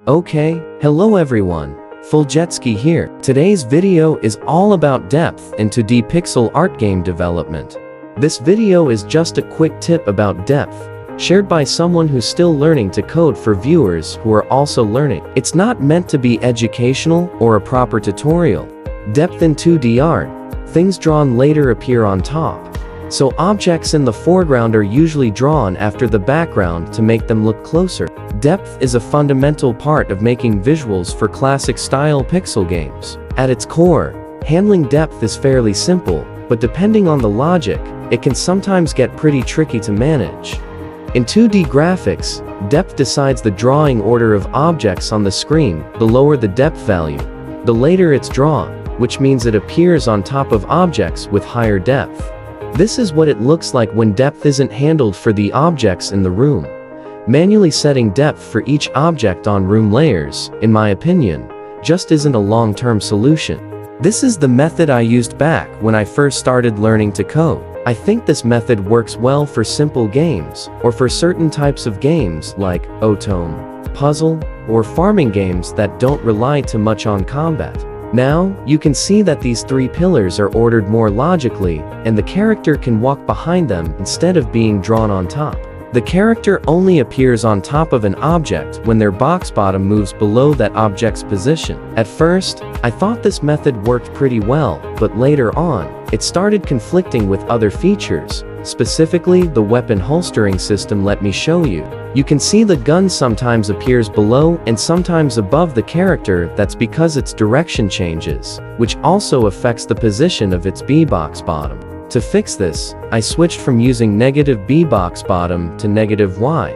Okay, hello everyone, Fuljetski here. Today's video is all about depth in 2D pixel art game development. This video is just a quick tip about depth, shared by someone who's still learning to code for viewers who are also learning. It's not meant to be educational or a proper tutorial. Depth in 2D art, things drawn later appear on top. So objects in the foreground are usually drawn after the background to make them look closer. Depth is a fundamental part of making visuals for classic-style pixel games. At its core, handling depth is fairly simple, but depending on the logic, it can sometimes get pretty tricky to manage. In 2D graphics, depth decides the drawing order of objects on the screen. The lower the depth value, the later it's drawn, which means it appears on top of objects with higher depth. This is what it looks like when depth isn't handled for the objects in the room. Manually setting depth for each object on room layers, in my opinion, just isn't a long-term solution. This is the method I used back when I first started learning to code. I think this method works well for simple games, or for certain types of games like Otome, puzzle, or farming games that don't rely too much on combat. Now, you can see that these three pillars are ordered more logically, and the character can walk behind them instead of being drawn on top. The character only appears on top of an object when their box bottom moves below that object's position. At first, I thought this method worked pretty well, but later on, it started conflicting with other features. Specifically, the weapon holstering system. Let me show you. You can see the gun sometimes appears below and sometimes above the character. That's because its direction changes, which also affects the position of its B-box bottom. To fix this, I switched from using negative B-box bottom to negative Y,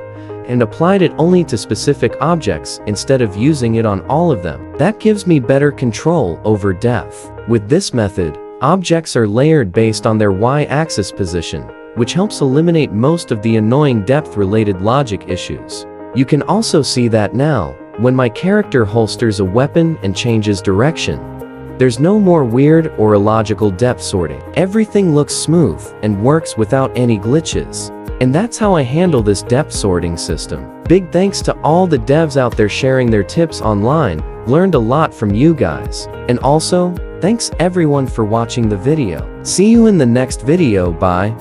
and applied it only to specific objects instead of using it on all of them. That gives me better control over depth. With this method, objects are layered based on their Y-axis position, which helps eliminate most of the annoying depth-related logic issues. You can also see that now, when my character holsters a weapon and changes direction, there's no more weird or illogical depth sorting. Everything looks smooth and works without any glitches. And that's how I handle this depth sorting system. Big thanks to all the devs out there sharing their tips online. Learned a lot from you guys. And also, thanks everyone for watching the video. See you in the next video. Bye.